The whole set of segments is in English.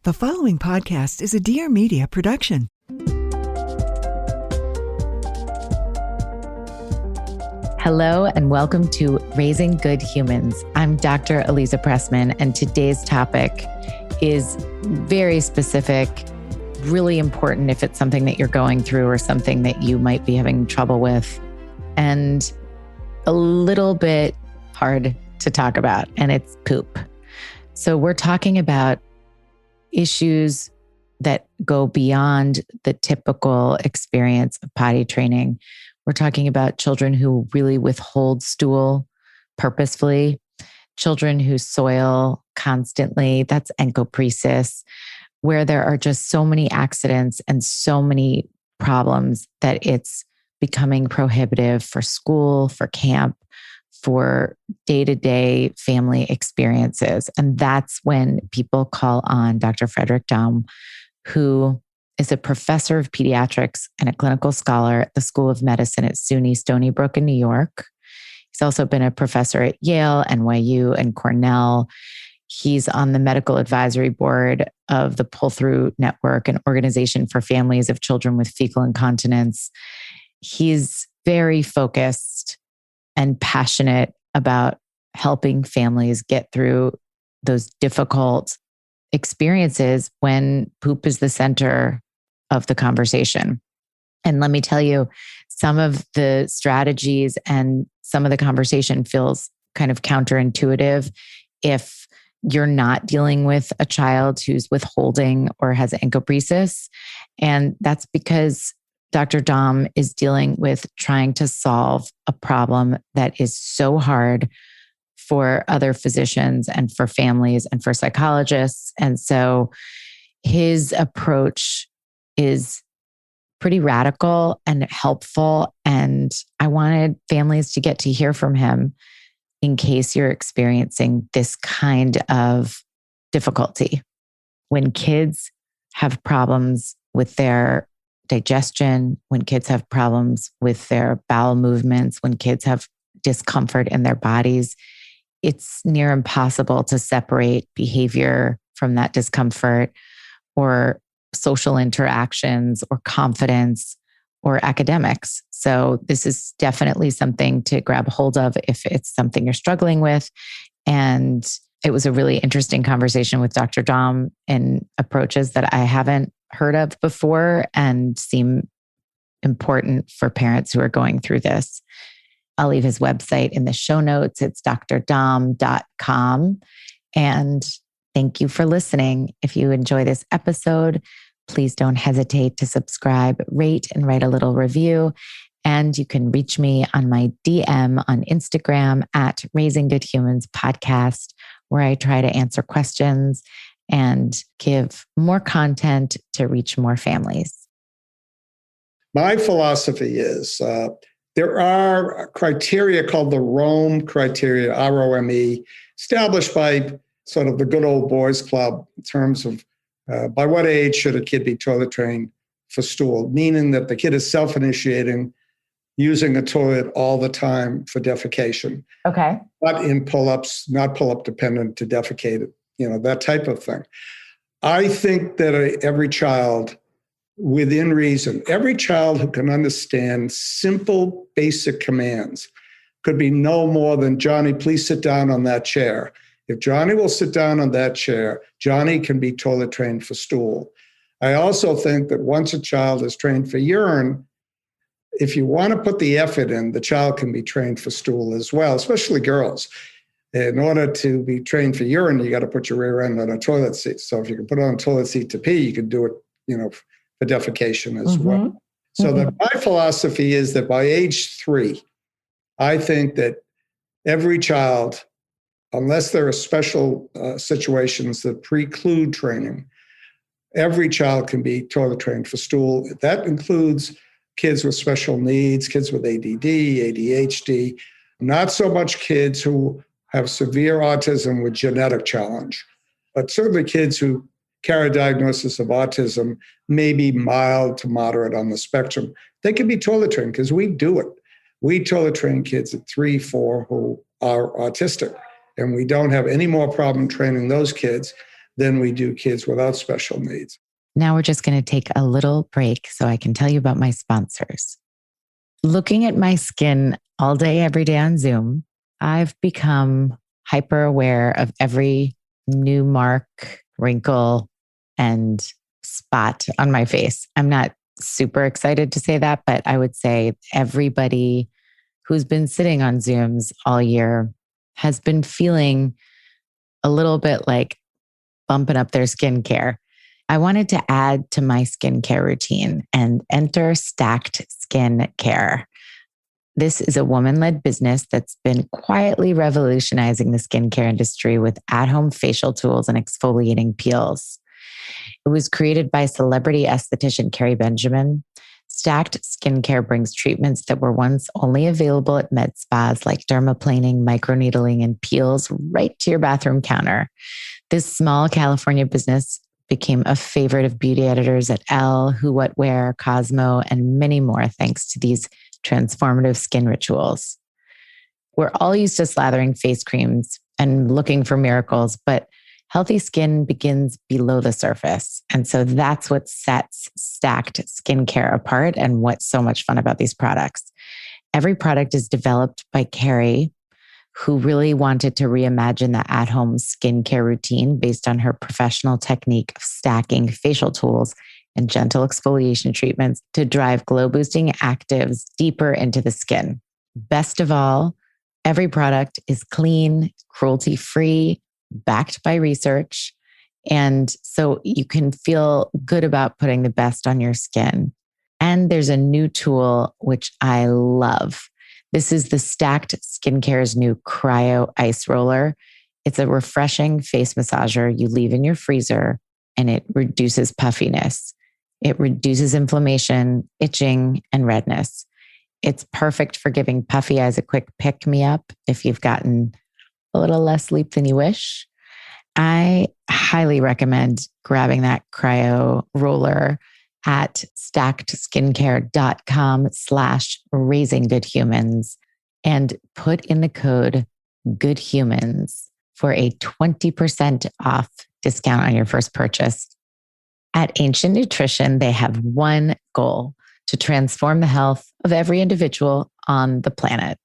The following podcast is a Dear Media production. Hello and welcome to Raising Good Humans. I'm Dr. Eliza Pressman, and today's topic is very specific, really important if it's something that you're going through or something that you might be having trouble with, and a little bit hard to talk about, and it's poop. So we're talking about issues that go beyond the typical experience of potty training. We're talking about children who really withhold stool purposefully, children who soil constantly, that's encopresis, where there are just so many accidents and so many problems that it's becoming prohibitive for school, for camp, for day-to-day family experiences. And that's when people call on Dr. Frederick Daum, who is a professor of pediatrics and a clinical scholar at the School of Medicine at SUNY Stony Brook in New York. He's also been a professor at Yale, NYU, and Cornell. He's on the medical advisory board of the Pull-Through Network, an organization for families of children with fecal incontinence. He's very focused and passionate about helping families get through those difficult experiences when poop is the center of the conversation. And let me tell you, some of the strategies and some of the conversation feels kind of counterintuitive if you're not dealing with a child who's withholding or has encopresis. And that's because Dr. Daum is dealing with trying to solve a problem that is so hard for other physicians and for families and for psychologists. And so his approach is pretty radical and helpful. And I wanted families to get to hear from him in case you're experiencing this kind of difficulty. When kids have problems with their digestion, when kids have problems with their bowel movements, when kids have discomfort in their bodies, it's near impossible to separate behavior from that discomfort, or social interactions, or confidence, or academics. So this is definitely something to grab hold of if it's something you're struggling with. And it was a really interesting conversation with Dr. Daum and approaches that I haven't heard of before and seem important for parents who are going through this. I'll leave his website in the show notes. It's drdaum.com. And thank you for listening. If you enjoy this episode, please don't hesitate to subscribe, rate, and write a little review. And you can reach me on my DM on Instagram at Raising Good Humans Podcast, where I try to answer questions and give more content to reach more families. My philosophy is there are criteria called the Rome criteria, ROME, established by sort of the good old boys club in terms of by what age should a kid be toilet trained for stool, meaning that the kid is self-initiating, using a toilet all the time for defecation. Okay. Not in pull-ups, not pull-up dependent to defecate, that type of thing. I think that every child, within reason, every child who can understand simple, basic commands could be no more than, Johnny, please sit down on that chair. If Johnny will sit down on that chair, Johnny can be toilet trained for stool. I also think that once a child is trained for urine, if you want to put the effort in, the child can be trained for stool as well, especially girls. In order to be trained for urine, you got to put your rear end on a toilet seat. So if you can put it on a toilet seat to pee, you can do it, for defecation as well. So that my philosophy is that by age 3, I think that every child, unless there are special situations that preclude training, every child can be toilet trained for stool. That includes kids with special needs, kids with ADD, ADHD, not so much kids who have severe autism with genetic challenge, but certainly kids who carry a diagnosis of autism, may be mild to moderate on the spectrum. They can be toilet trained because we do it. We toilet train kids at 3, 4 who are autistic, and we don't have any more problem training those kids than we do kids without special needs. Now we're just going to take a little break so I can tell you about my sponsors. Looking at my skin all day, every day on Zoom, I've become hyper aware of every new mark, wrinkle, and spot on my face. I'm not super excited to say that, but I would say everybody who's been sitting on Zooms all year has been feeling a little bit like bumping up their skincare. I wanted to add to my skincare routine and enter Stacked Skincare. This is a woman-led business that's been quietly revolutionizing the skincare industry with at-home facial tools and exfoliating peels. It was created by celebrity esthetician Carrie Benjamin. Stacked Skincare brings treatments that were once only available at med spas like dermaplaning, microneedling, and peels right to your bathroom counter. This small California business became a favorite of beauty editors at Elle, Who What Wear, Cosmo, and many more thanks to these transformative skin rituals. We're all used to slathering face creams and looking for miracles, but healthy skin begins below the surface. And so that's what sets Stacked Skincare apart and what's so much fun about these products. Every product is developed by Carrie, who really wanted to reimagine the at-home skincare routine based on her professional technique of stacking facial tools and gentle exfoliation treatments to drive glow-boosting actives deeper into the skin. Best of all, every product is clean, cruelty-free, backed by research, and so you can feel good about putting the best on your skin. And there's a new tool, which I love. This is the Stacked Skincare's new Cryo Ice Roller. It's a refreshing face massager you leave in your freezer, and it reduces puffiness. It reduces inflammation, itching, and redness. It's perfect for giving puffy eyes a quick pick-me-up if you've gotten a little less sleep than you wish. I highly recommend grabbing that cryo roller at stackedskincare.com/raisinggoodhumans and put in the code goodhumans for a 20% off discount on your first purchase. At Ancient Nutrition, they have one goal: to transform the health of every individual on the planet.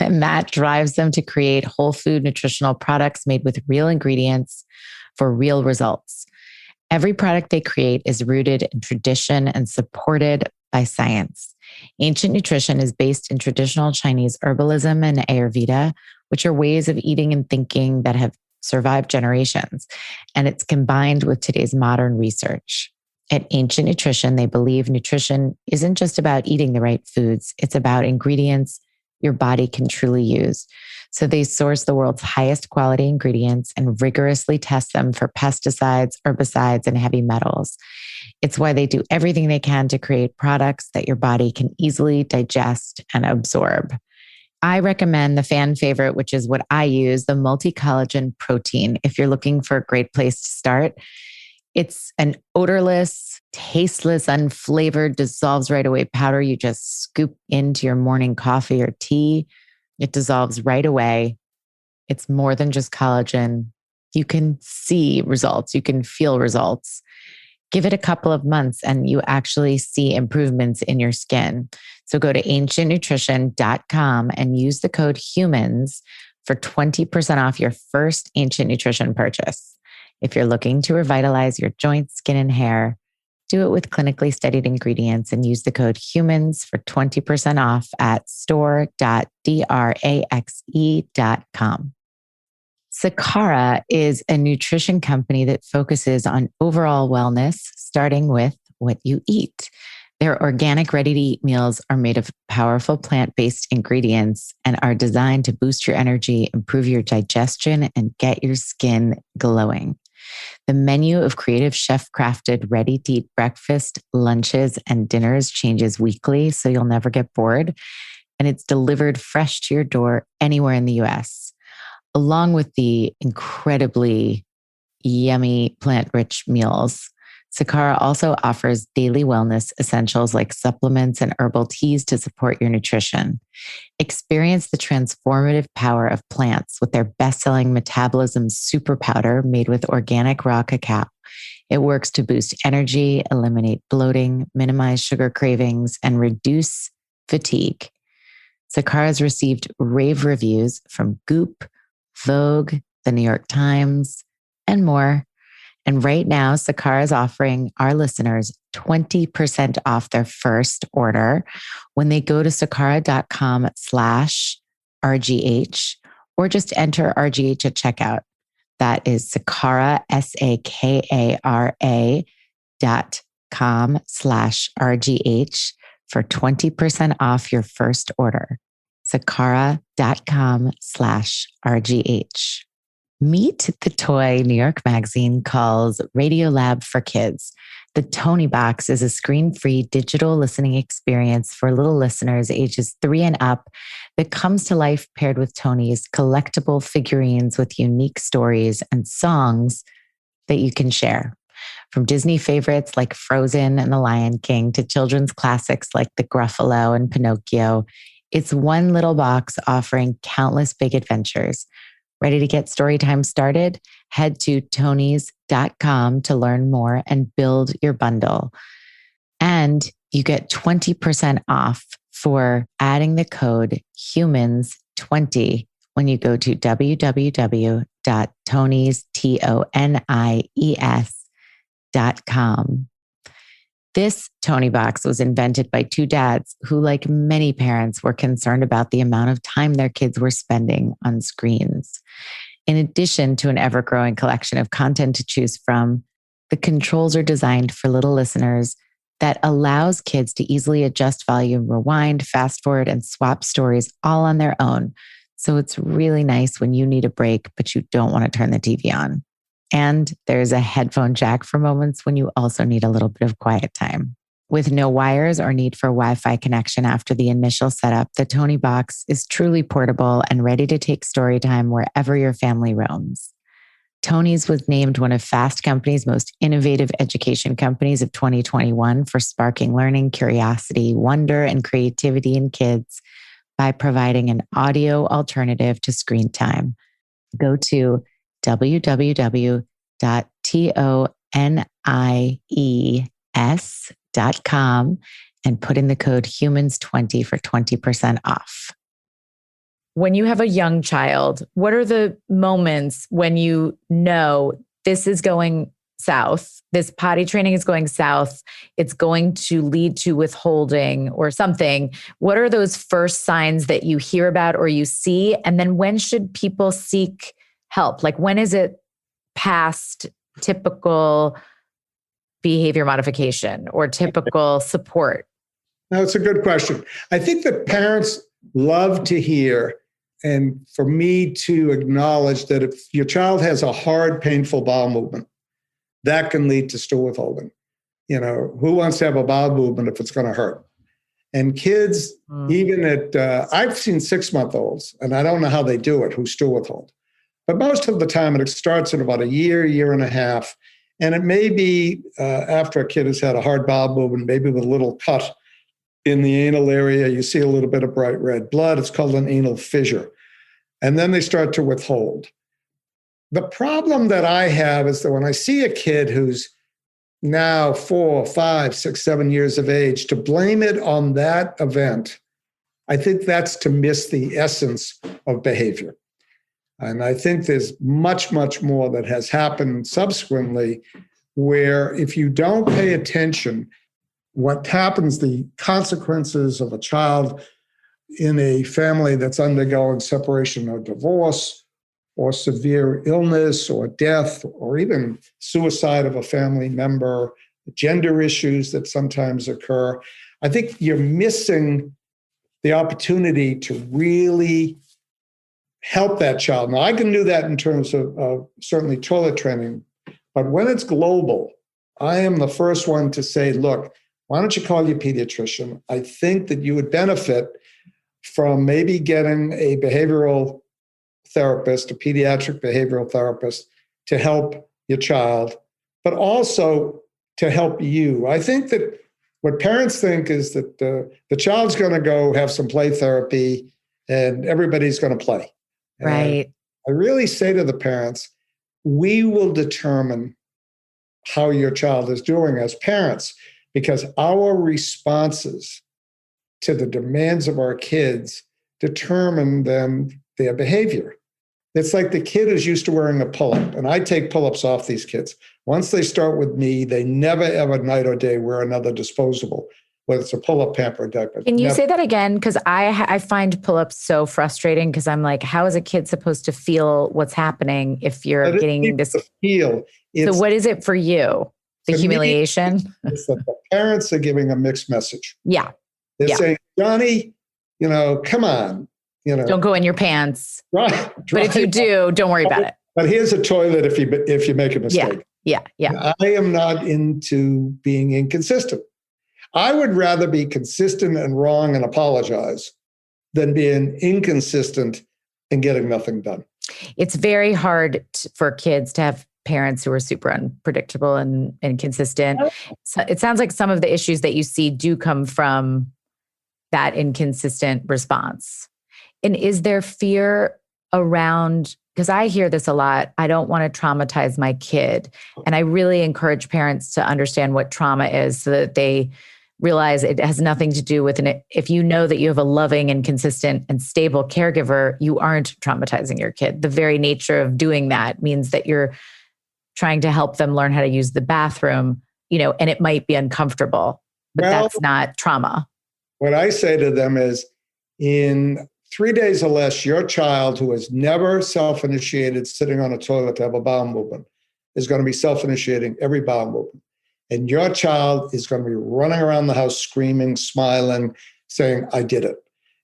And that drives them to create whole food nutritional products made with real ingredients for real results. Every product they create is rooted in tradition and supported by science. Ancient Nutrition is based in traditional Chinese herbalism and Ayurveda, which are ways of eating and thinking that have survived generations. And it's combined with today's modern research. At Ancient Nutrition, they believe nutrition isn't just about eating the right foods. It's about ingredients your body can truly use. So they source the world's highest quality ingredients and rigorously test them for pesticides, herbicides, and heavy metals. It's why they do everything they can to create products that your body can easily digest and absorb. I recommend the fan favorite, which is what I use, the multi-collagen protein, if you're looking for a great place to start. It's an odorless, tasteless, unflavored, dissolves right away powder you just scoop into your morning coffee or tea. It dissolves right away. It's more than just collagen. You can see results. You can feel results. Give it a couple of months and you actually see improvements in your skin. So go to ancientnutrition.com and use the code HUMANS for 20% off your first Ancient Nutrition purchase. If you're looking to revitalize your joints, skin, and hair, do it with clinically studied ingredients and use the code HUMANS for 20% off at store.draxe.com. Sakara is a nutrition company that focuses on overall wellness, starting with what you eat. Their organic, ready-to-eat meals are made of powerful plant-based ingredients and are designed to boost your energy, improve your digestion, and get your skin glowing. The menu of creative chef-crafted, ready-to-eat breakfast, lunches, and dinners changes weekly, so you'll never get bored. And it's delivered fresh to your door anywhere in the US, along with the incredibly yummy plant-rich meals. Sakara also offers daily wellness essentials like supplements and herbal teas to support your nutrition. Experience the transformative power of plants with their best-selling Metabolism Super Powder made with organic raw cacao. It works to boost energy, eliminate bloating, minimize sugar cravings, and reduce fatigue. Sakara has received rave reviews from Goop, Vogue, the New York Times, and more. And right now, Sakara is offering our listeners 20% off their first order when they go to sakara.com/RGH or just enter RGH at checkout. That is Sakara, SAKARA.com/RGH for 20% off your first order. Sakara.com/RGH. Meet the toy New York Magazine calls Radiolab for Kids. The Tony Box is a screen-free digital listening experience for little listeners ages 3 and up that comes to life paired with Tony's collectible figurines with unique stories and songs that you can share. From Disney favorites like Frozen and The Lion King to children's classics like The Gruffalo and Pinocchio, it's one little box offering countless big adventures. Ready to get storytime started? Head to tonys.com to learn more and build your bundle. And you get 20% off for adding the code HUMANS20 when you go to www.tonys.com. This Tony Box was invented by two dads who, like many parents, were concerned about the amount of time their kids were spending on screens. In addition to an ever-growing collection of content to choose from, the controls are designed for little listeners that allows kids to easily adjust volume, rewind, fast forward, and swap stories all on their own. So it's really nice when you need a break, but you don't want to turn the TV on. And there's a headphone jack for moments when you also need a little bit of quiet time. With no wires or need for Wi-Fi connection after the initial setup, the Tony Box is truly portable and ready to take story time wherever your family roams. Tony's was named one of Fast Company's most innovative education companies of 2021 for sparking learning, curiosity, wonder, and creativity in kids by providing an audio alternative to screen time. Go to www.tonies.com and put in the code HUMANS20 for 20% off. When you have a young child, what are the moments when you know this is going south, this potty training is going south, it's going to lead to withholding or something? What are those first signs that you hear about or you see? And then when should people seek help? Like, when is it past typical behavior modification or typical support? No, it's a good question. I think that parents love to hear, and for me to acknowledge that if your child has a hard, painful bowel movement, that can lead to stool withholding. You know, who wants to have a bowel movement if it's going to hurt? And kids, even at, I've seen 6-month-olds, and I don't know how they do it, who stool withhold. But most of the time, it starts at about a year and a half. And it may be after a kid has had a hard bowel movement, maybe with a little cut in the anal area, you see a little bit of bright red blood. It's called an anal fissure. And then they start to withhold. The problem that I have is that when I see a kid who's now 4, 5, 6, 7 years of age, to blame it on that event, I think that's to miss the essence of behavior. And I think there's much, much more that has happened subsequently where if you don't pay attention, what happens, the consequences of a child in a family that's undergoing separation or divorce or severe illness or death or even suicide of a family member, gender issues that sometimes occur, I think you're missing the opportunity to really help that child. Now, I can do that in terms of certainly toilet training, but when it's global, I am the first one to say, look, why don't you call your pediatrician? I think that you would benefit from maybe getting a behavioral therapist, a pediatric behavioral therapist, to help your child, but also to help you. I think that what parents think is that the child's going to go have some play therapy and everybody's going to play. Right. And I really say to the parents, we will determine how your child is doing as parents, because our responses to the demands of our kids determine their behavior. It's like the kid is used to wearing a pull-up, and I take pull-ups off these kids. Once they start with me, they never, ever, night or day, wear another disposable, whether it's a pull-up, pamper, or diaper. Can you say that again? Because I find pull-ups so frustrating, because I'm like, how is a kid supposed to feel what's happening if you're getting this? Feel. So what is it for you? The humiliation? It's that the parents are giving a mixed message. Yeah. They're saying, Johnny, come on. Don't go in your pants. Right. But if you do, don't worry about it. But here's a toilet if you make a mistake. Yeah. I am not into being inconsistent. I would rather be consistent and wrong and apologize than being inconsistent and getting nothing done. It's very hard for kids to have parents who are super unpredictable and inconsistent. So it sounds like some of the issues that you see do come from that inconsistent response. And is there fear around, because I hear this a lot, I don't want to traumatize my kid. And I really encourage parents to understand what trauma is so that they realize it has nothing to do with if you know that you have a loving and consistent and stable caregiver, you aren't traumatizing your kid. The very nature of doing that means that you're trying to help them learn how to use the bathroom, and it might be uncomfortable, but that's not trauma. What I say to them is, in 3 days or less, your child who has never self-initiated sitting on a toilet to have a bowel movement is going to be self-initiating every bowel movement. And your child is going to be running around the house screaming, smiling, saying, I did it.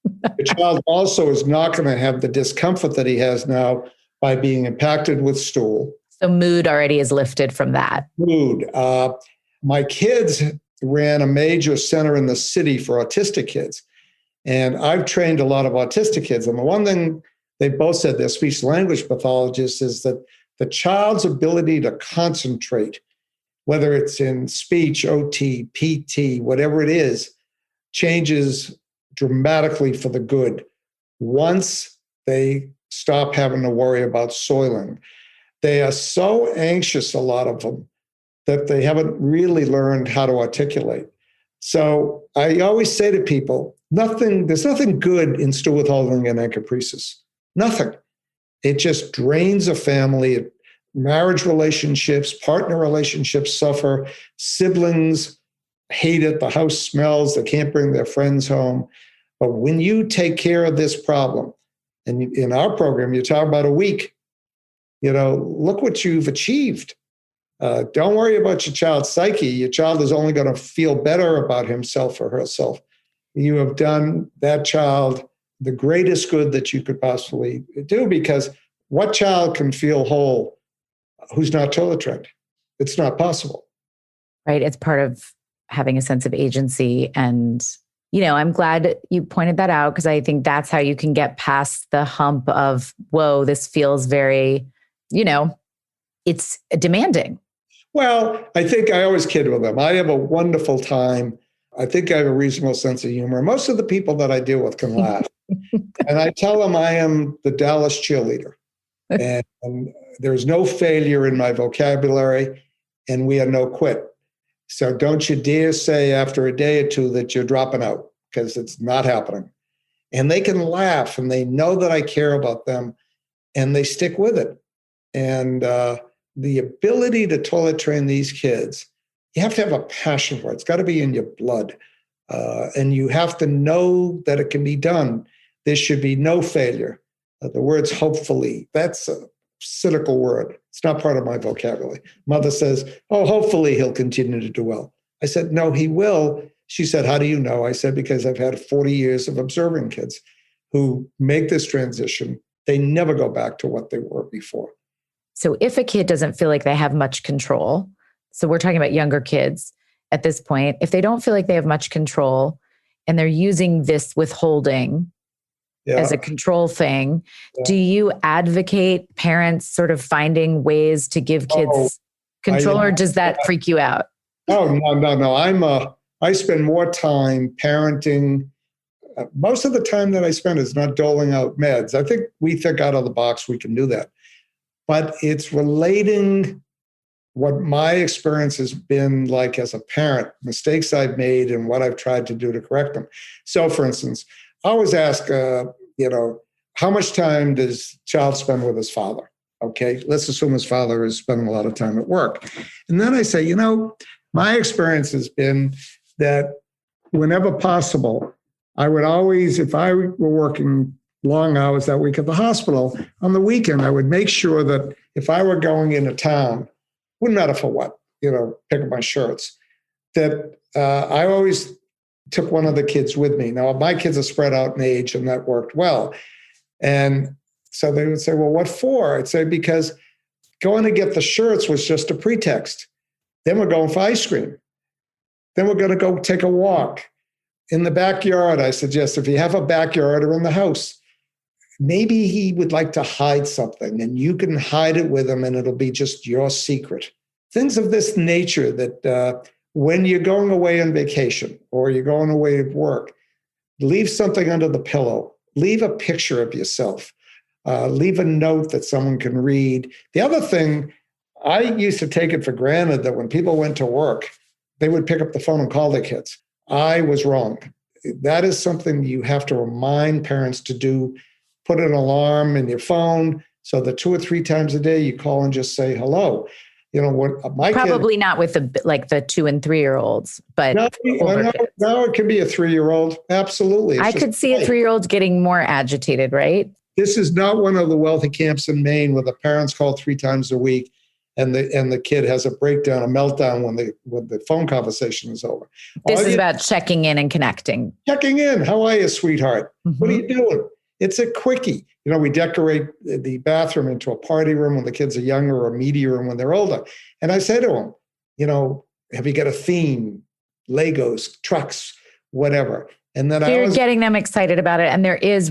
The child also is not going to have the discomfort that he has now by being impacted with stool. So mood already is lifted from that. Mood. My kids ran a major center in the city for autistic kids. And I've trained a lot of autistic kids. And the one thing they both said, their speech language pathologists, is that the child's ability to concentrate, whether it's in speech, OT, PT, whatever it is, changes dramatically for the good once they stop having to worry about soiling. They are so anxious, a lot of them, that they haven't really learned how to articulate. So I always say to people, there's nothing good in stool withholding and encopresis. Nothing. It just drains a family. Marriage relationships, partner relationships suffer. Siblings hate it. The house smells. They can't bring their friends home. But when you take care of this problem, and in our program, you talk about a week, look what you've achieved. Don't worry about your child's psyche. Your child is only going to feel better about himself or herself. You have done that child the greatest good that you could possibly do, because what child can feel whole who's not toilet trained? It's not possible. Right. It's part of having a sense of agency. And, I'm glad you pointed that out, because I think that's how you can get past the hump of, whoa, this feels very, it's demanding. Well, I think I always kid with them. I have a wonderful time. I think I have a reasonable sense of humor. Most of the people that I deal with can laugh. And I tell them I am the Dallas cheerleader. And there's no failure in my vocabulary, and we are no quit. So don't you dare say after a day or two that you're dropping out, because it's not happening. And they can laugh, and they know that I care about them, and they stick with it. And the ability to toilet train these kids, you have to have a passion for it. It's got to be in your blood. And you have to know that it can be done. There should be no failure. The words hopefully, that's a cynical word. It's not part of my vocabulary. Mother says, oh, hopefully he'll continue to do well. I said, no, he will. She said, how do you know? I said, because I've had 40 years of observing kids who make this transition. They never go back to what they were before. So if a kid doesn't feel like they have much control, so we're talking about younger kids at this point, if they don't feel like they have much control and they're using this withholding as a control thing, do you advocate parents sort of finding ways to give kids control, or does that freak you out? Oh, no. I spend more time parenting. Most of the time that I spend is not doling out meds. I think we think out of the box, we can do that. But it's relating what my experience has been like as a parent, mistakes I've made and what I've tried to do to correct them. So, for instance, I always ask, how much time does child spend with his father? Okay, let's assume his father is spending a lot of time at work. And then I say, my experience has been that whenever possible, I would always, if I were working long hours that week at the hospital, on the weekend, I would make sure that if I were going into town, wouldn't matter for what, pick up my shirts, that I always took one of the kids with me. Now, my kids are spread out in age, and that worked well. And so they would say, well, what for? I'd say, because going to get the shirts was just a pretext. Then we're going for ice cream. Then we're going to go take a walk. In the backyard, I suggest if you have a backyard or in the house, maybe he would like to hide something and you can hide it with him and it'll be just your secret. Things of this nature that when you're going away on vacation or you're going away at work, leave something under the pillow. Leave a picture of yourself. Leave a note that someone can read. The other thing, I used to take it for granted that when people went to work, they would pick up the phone and call their kids. I was wrong. That is something you have to remind parents to do. Put an alarm in your phone so that 2 or 3 times a day you call and just say hello. What my probably not with the 2 and 3 year olds, but no, it can be a 3-year-old. Absolutely. I could see a 3-year-old getting more agitated, right? This is not one of the wealthy camps in Maine where the parents call 3 times a week and the kid has a breakdown, a meltdown when the phone conversation is over. This is about checking in and connecting. Checking in. How are you, sweetheart? Mm-hmm. What are you doing? It's a quickie. We decorate the bathroom into a party room when the kids are younger or a media room when they're older. And I say to them, have you got a theme? Legos, trucks, whatever. And then you're getting them excited about it. And there is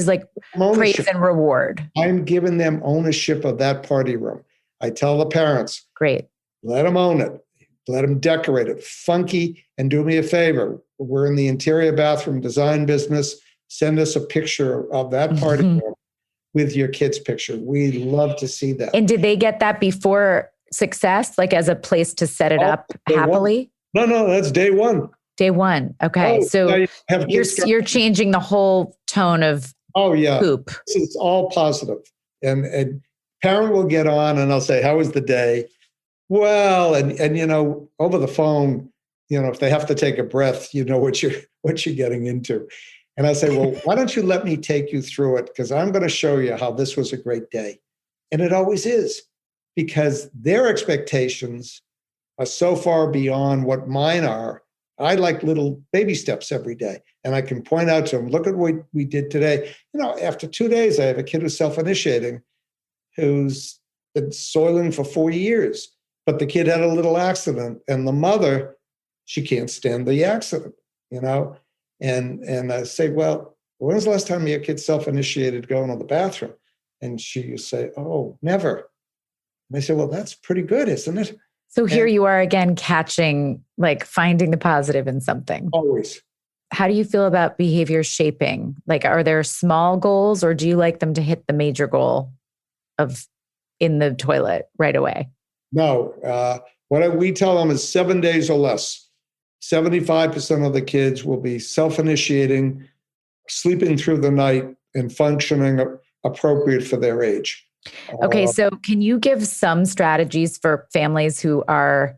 like praise and reward. I'm giving them ownership of that party room. I tell the parents, great, let them own it. Let them decorate it funky. And do me a favor. We're in the interior bathroom design business. Send us a picture of that party room with your kid's picture. We'd love to see that. And did they get that before success, like as a place to set it up happily? No, that's day one. Day one. Okay. So you're changing the whole tone of poop. It's all positive. And parent will get on and I'll say, how was the day? Well, and over the phone, if they have to take a breath, what you're getting into. And I say, well, why don't you let me take you through it? Because I'm going to show you how this was a great day. And it always is, because their expectations are so far beyond what mine are. I like little baby steps every day. And I can point out to them, look at what we did today. After 2 days, I have a kid who's self-initiating, who's been soiling for 4 years. But the kid had a little accident. And the mother, she can't stand the accident, And I say, well, when was the last time your kid self-initiated going to the bathroom? And she say, oh, never. And I say, well, that's pretty good, isn't it? So here you are again, finding the positive in something. Always. How do you feel about behavior shaping? Are there small goals or do you like them to hit the major goal of in the toilet right away? No. What we tell them is 7 days or less. 75% of the kids will be self-initiating, sleeping through the night, and functioning appropriate for their age. Okay, so can you give some strategies for families who are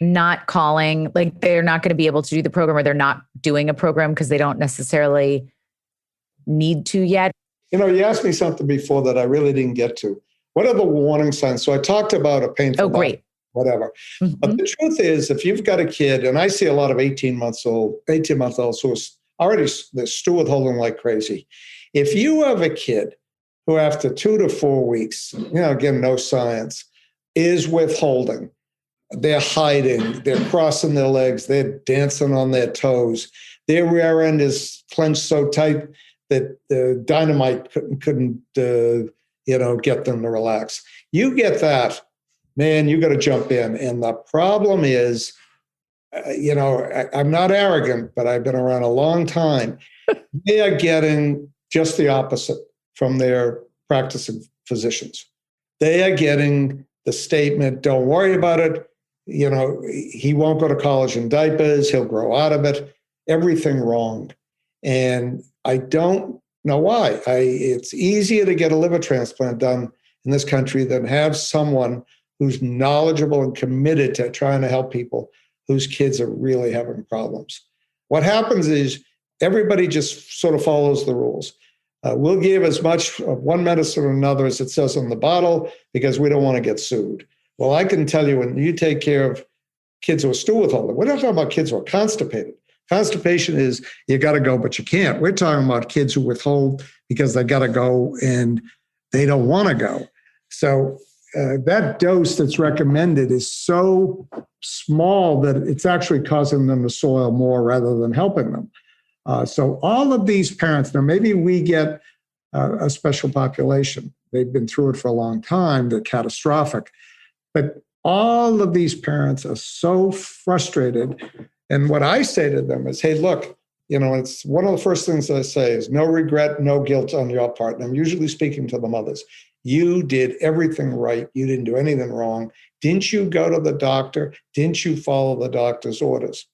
not calling, they're not going to be able to do the program or they're not doing a program because they don't necessarily need to yet? You asked me something before that I really didn't get to. What are the warning signs? So I talked about a painful great. Whatever. Mm-hmm. But the truth is, if you've got a kid, and I see a lot of 18-month-olds who are already they're still withholding like crazy. If you have a kid who after 2 to 4 weeks, again, no science, is withholding, they're hiding, they're crossing their legs, they're dancing on their toes, their rear end is clenched so tight that the dynamite couldn't get them to relax. You get that. man, you got to jump in. And the problem is, I'm not arrogant, but I've been around a long time. They are getting just the opposite from their practicing physicians. They are getting the statement, don't worry about it. He won't go to college in diapers. He'll grow out of it. Everything wrong. And I don't know why. It's easier to get a liver transplant done in this country than have someone who's knowledgeable and committed to trying to help people whose kids are really having problems. What happens is everybody just sort of follows the rules. We'll give as much of one medicine or another as it says on the bottle because we don't want to get sued. Well, I can tell you when you take care of kids who are stool withholding, we're not talking about kids who are constipated. Constipation is you got to go, but you can't. We're talking about kids who withhold because they got to go and they don't want to go. So that dose that's recommended is so small that it's actually causing them to soil more rather than helping them. So all of these parents, now maybe we get a special population. They've been through it for a long time. They're catastrophic. But all of these parents are so frustrated. And what I say to them is, hey, look, it's one of the first things I say is no regret, no guilt on your part. And I'm usually speaking to the mothers. You did everything right. You didn't do anything wrong. Didn't you go to the doctor? Didn't you follow the doctor's orders?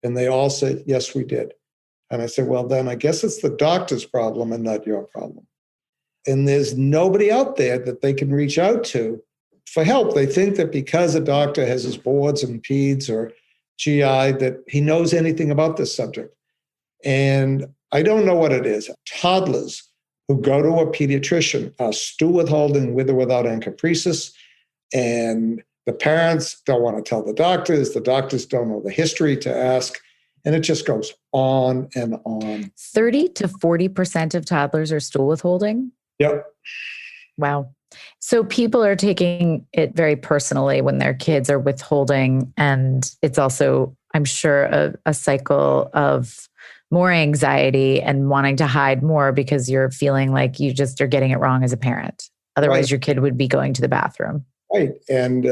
And they all said, yes, we did. And I said, well, then I guess it's the doctor's problem and not your problem. And there's nobody out there that they can reach out to for help. They think that because a doctor has his boards and peds or GI, that he knows anything about this subject. And I don't know what it is. Toddlers who go to a pediatrician are stool withholding with or without encopresis. And the parents don't want to tell the doctors don't know the history to ask. And it just goes on and on. 30 to 40% of toddlers are stool withholding? Yep. Wow. So people are taking it very personally when their kids are withholding. And it's also, I'm sure, a cycle of more anxiety and wanting to hide more because you're feeling like you just are getting it wrong as a parent. Otherwise, Your kid would be going to the bathroom. Right. And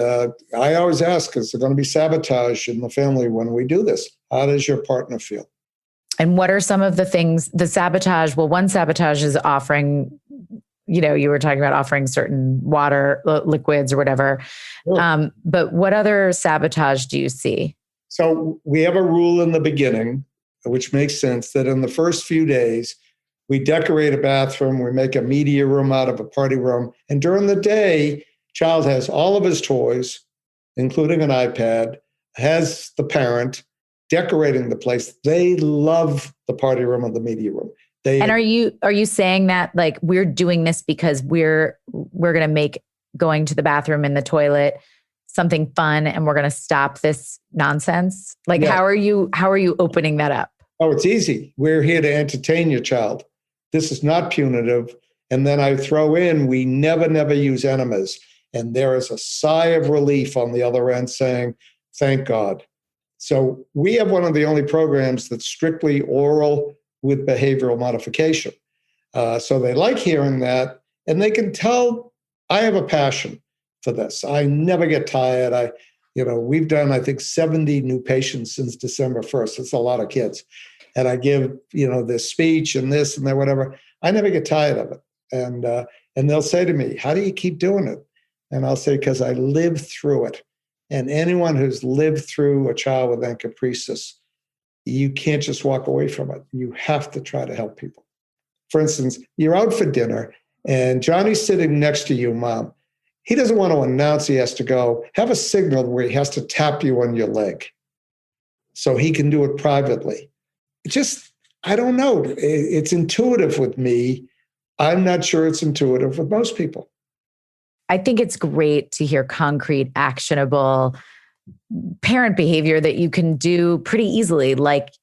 I always ask, is there going to be sabotage in the family when we do this? How does your partner feel? And what are some of the things, the sabotage? Well, one sabotage is offering, you were talking about offering certain water, liquids or whatever. Sure. But what other sabotage do you see? So we have a rule in the beginning, which makes sense, that in the first few days, we decorate a bathroom, we make a media room out of a party room. And during the day, child has all of his toys, including an iPad, has the parent decorating the place. They love the party room and the media room. And are you saying that like we're doing this because we're going to make going to the bathroom and the toilet something fun and we're going to stop this nonsense? Like, yeah. How are you opening that up? Oh, it's easy. We're here to entertain your child. This is not punitive. And then I throw in, we never use enemas. And there is a sigh of relief on the other end saying, thank God. So we have one of the only programs that's strictly oral with behavioral modification. So they like hearing that, and they can tell I have a passion for this. I never get tired. We've done, I think, 70 new patients since December 1st. It's a lot of kids. And I give, this speech and this and that, whatever. I never get tired of it. And they'll say to me, how do you keep doing it? And I'll say, because I lived through it. And anyone who's lived through a child with encopresis, you can't just walk away from it. You have to try to help people. For instance, you're out for dinner and Johnny's sitting next to you, Mom. He doesn't want to announce he has to go. Have a signal where he has to tap you on your leg so he can do it privately. I don't know. It's intuitive with me. I'm not sure it's intuitive with most people. I think it's great to hear concrete, actionable parent behavior that you can do pretty easily, like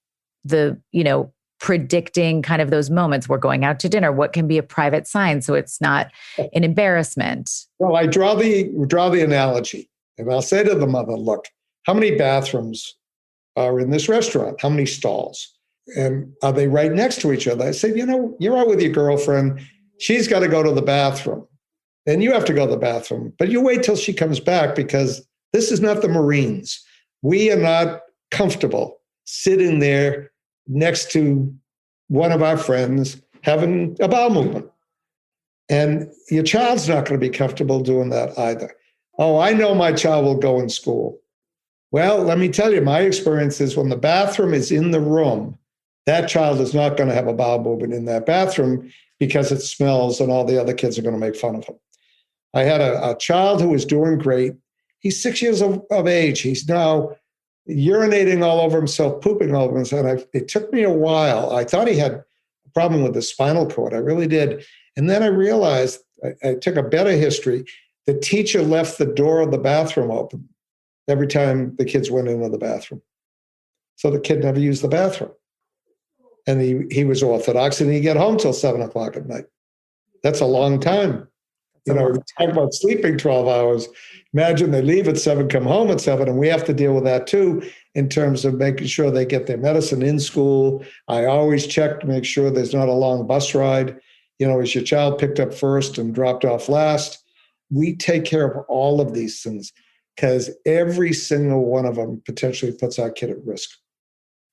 predicting kind of those moments. We're going out to dinner. What can be a private sign so it's not an embarrassment? Well, I draw the analogy, and I'll say to the mother, look, how many bathrooms are in this restaurant? How many stalls? And are they right next to each other? I said, you're out with your girlfriend. She's got to go to the bathroom. and you have to go to the bathroom, but you wait till she comes back, because this is not the Marines. We are not comfortable sitting there next to one of our friends having a bowel movement. And your child's not going to be comfortable doing that either. Oh, I know my child will go in school. Well, let me tell you, my experience is when the bathroom is in the room, that child is not going to have a bowel movement in that bathroom because it smells and all the other kids are going to make fun of him. I had a child who was doing great. He's 6 years of age. He's now urinating all over himself, pooping all over himself. It took me a while. I thought he had a problem with the spinal cord. I really did. And then I realized, I took a better history. The teacher left the door of the bathroom open every time the kids went into the bathroom. So the kid never used the bathroom. And he was Orthodox, and he'd get home till 7 o'clock at night. That's a long time. Talk about sleeping 12 hours. Imagine they leave at 7, come home at 7, and we have to deal with that too in terms of making sure they get their medicine in school. I always check to make sure there's not a long bus ride. Is your child picked up first and dropped off last? We take care of all of these things because every single one of them potentially puts our kid at risk.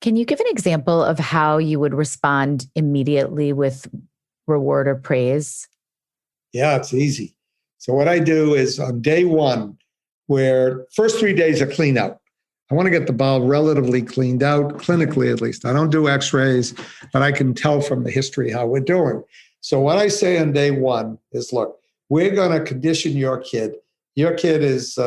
Can you give an example of how you would respond immediately with reward or praise? Yeah, it's easy. So what I do is on day one, where first 3 days are clean out. I want to get the bowel relatively cleaned out, clinically at least. I don't do x-rays, but I can tell from the history how we're doing. So what I say on day one is, look, we're going to condition your kid. Your kid is,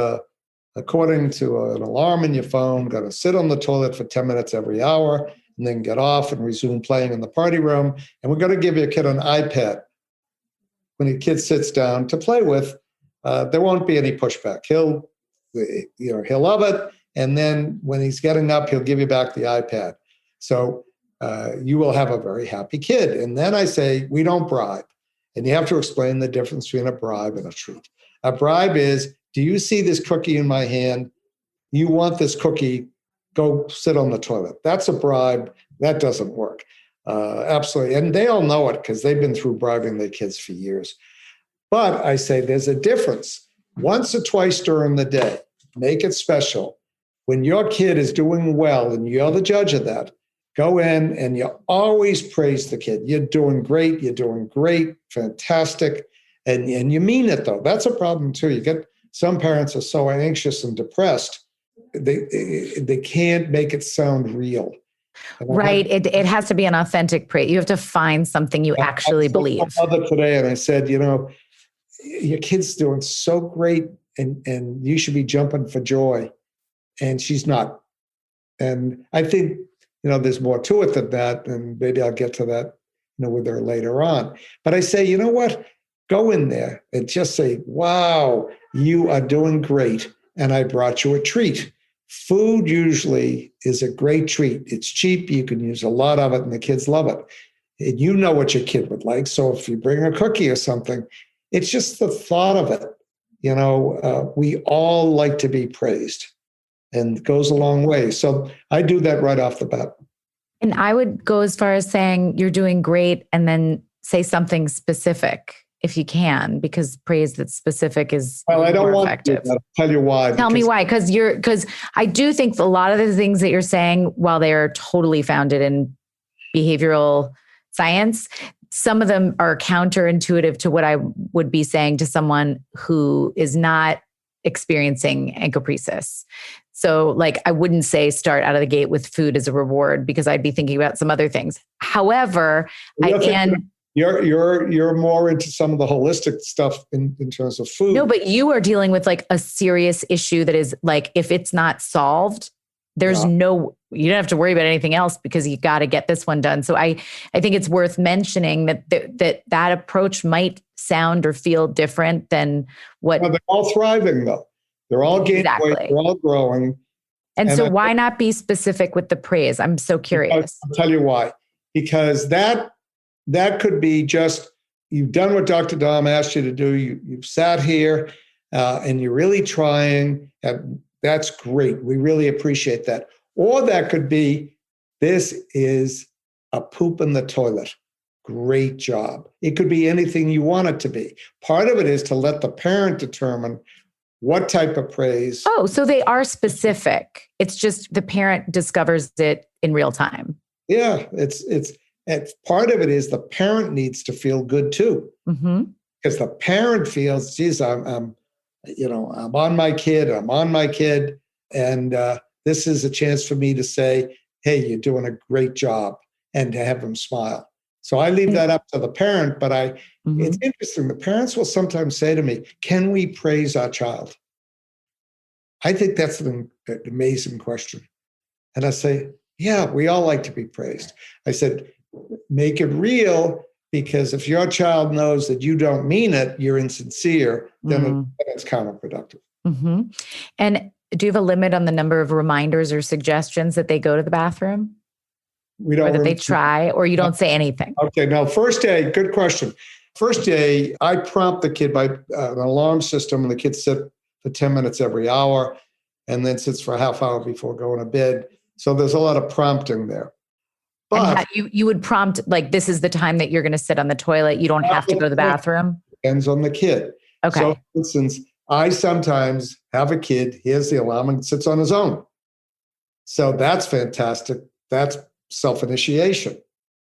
according to an alarm in your phone, going to sit on the toilet for 10 minutes every hour and then get off and resume playing in the party room. And we're going to give your kid an iPad. When your kid sits down to play with, there won't be any pushback. He'll love it. And then when he's getting up, he'll give you back the iPad. So you will have a very happy kid. And then I say, we don't bribe. And you have to explain the difference between a bribe and a treat. A bribe is, do you see this cookie in my hand? You want this cookie, go sit on the toilet. That's a bribe. That doesn't work. Absolutely. And they all know it because they've been through bribing their kids for years. But I say there's a difference. Once or twice during the day, make it special. When your kid is doing well and you're the judge of that, go in and you always praise the kid. You're doing great, fantastic. And you mean it, though. That's a problem, too. You get some parents are so anxious and depressed, they can't make it sound real. Right. It has to be an authentic praise. You have to find something you actually believe. I told my mother today, and I said, your kid's doing so great, and you should be jumping for joy. And she's not. And I think, there's more to it than that. And maybe I'll get to that, with her later on. But I say, you know what? Go in there and just say, wow, you are doing great. And I brought you a treat. Food usually is a great treat. It's cheap. You can use a lot of it and the kids love it. And you know what your kid would like. So if you bring a cookie or something, it's just the thought of it. We all like to be praised, and it goes a long way. So I do that right off the bat. And I would go as far as saying you're doing great and then say something specific if you can, because praise that's specific is well, I don't want effective. to. I'll tell you why. Tell me why. Because I do think a lot of the things that you're saying, while they are totally founded in behavioral science, some of them are counterintuitive to what I would be saying to someone who is not experiencing encopresis. So I wouldn't say start out of the gate with food as a reward, because I'd be thinking about some other things. However, You're more into some of the holistic stuff in terms of food. No, but you are dealing with a serious issue that is if it's not solved, there's you don't have to worry about anything else because you got to get this one done. So I think it's worth mentioning that approach might sound or feel different than what. Well, they're all thriving though. They're all gaining weight. They're all growing. And so why not be specific with the praise? I'm so curious. I'll tell you why. Because that could be just, you've done what Dr. Dom asked you to do. You've sat here and you're really trying. That's great. We really appreciate that. Or that could be, this is a poop in the toilet. great job. It could be anything you want it to be. Part of it is to let the parent determine what type of praise. Oh, so they are specific. It's just the parent discovers it in real time. Yeah, it's part of it is the parent needs to feel good too. Mm-hmm. Because the parent feels, geez, I'm on my kid, and this is a chance for me to say, hey, you're doing a great job, and to have them smile. So I leave that up to the parent, but it's interesting. The parents will sometimes say to me, can we praise our child? I think that's an amazing question. And I say, yeah, we all like to be praised. I said, make it real, because if your child knows that you don't mean it, you're insincere, then it's counterproductive. Mm-hmm. And do you have a limit on the number of reminders or suggestions that they go to the bathroom? We don't. Or that they try, or you don't say anything? Okay, now first day, good question. First day, I prompt the kid by an alarm system, and the kids sit for 10 minutes every hour, and then sits for a half hour before going to bed. So there's a lot of prompting there. But you would prompt, like, this is the time that you're going to sit on the toilet. You don't have to go to the bathroom. Depends on the kid. Okay. So, for instance, I sometimes have a kid, hears the alarm and sits on his own. So that's fantastic. That's self-initiation.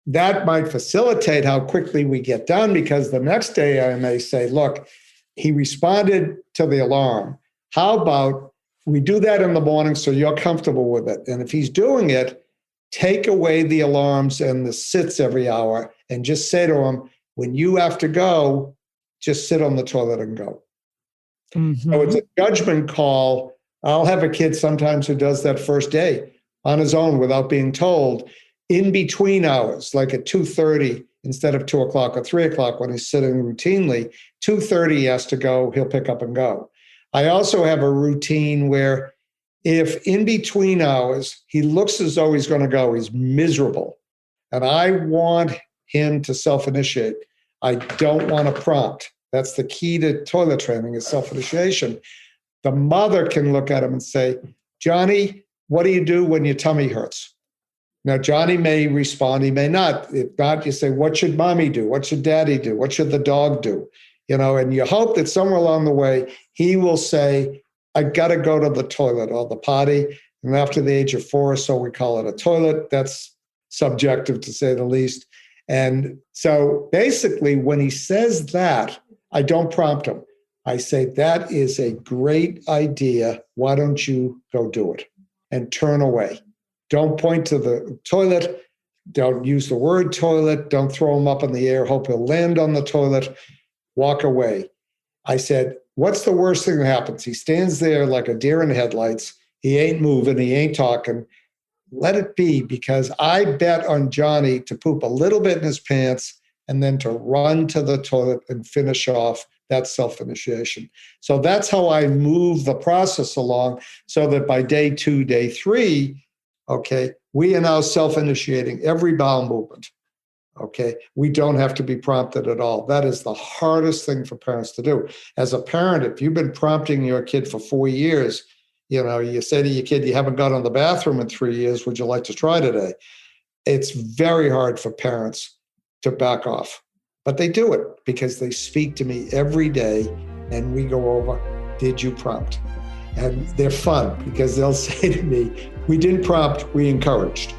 That might facilitate how quickly we get done, because the next day I may say, look, he responded to the alarm. How about we do that in the morning so you're comfortable with it? And if he's doing it, take away the alarms and the sits every hour, and just say to him, when you have to go, just sit on the toilet and go. Mm-hmm. So it's a judgment call. I'll have a kid sometimes who does that first day on his own without being told, in between hours, like at 2:30 instead of 2 o'clock or 3 o'clock when he's sitting routinely. 2:30 he has to go, he'll pick up and go. I also have a routine where if in between hours he looks as though he's going to go, he's miserable, and I want him to self-initiate, I don't want to prompt. That's the key to toilet training, is self-initiation. The mother can look at him and say, Johnny, what do you do when your tummy hurts? Now, Johnny may respond, he may not. If not, you say, what should mommy do? What should daddy do? What should the dog do? And you hope that somewhere along the way, he will say, I got to go to the toilet or the potty. And after the age of 4 or so, we call it a toilet. That's subjective, to say the least. And so basically, when he says that, I don't prompt him. I say, that is a great idea. Why don't you go do it? And turn away. Don't point to the toilet. Don't use the word toilet. Don't throw him up in the air. Hope he'll land on the toilet. Walk away. I said, what's the worst thing that happens? He stands there like a deer in headlights. He ain't moving. He ain't talking. Let it be, because I bet on Johnny to poop a little bit in his pants and then to run to the toilet and finish off. That self-initiation. So that's how I move the process along, so that by day 2, day 3, okay, we are now self-initiating every bowel movement. Okay, we don't have to be prompted at all. That is the hardest thing for parents to do. As a parent, if you've been prompting your kid for 4 years, you say to your kid, you haven't gone to the bathroom in 3 years, would you like to try today? It's very hard for parents to back off. But they do it because they speak to me every day, and we go over, did you prompt? And they're fun because they'll say to me, we didn't prompt, we encouraged.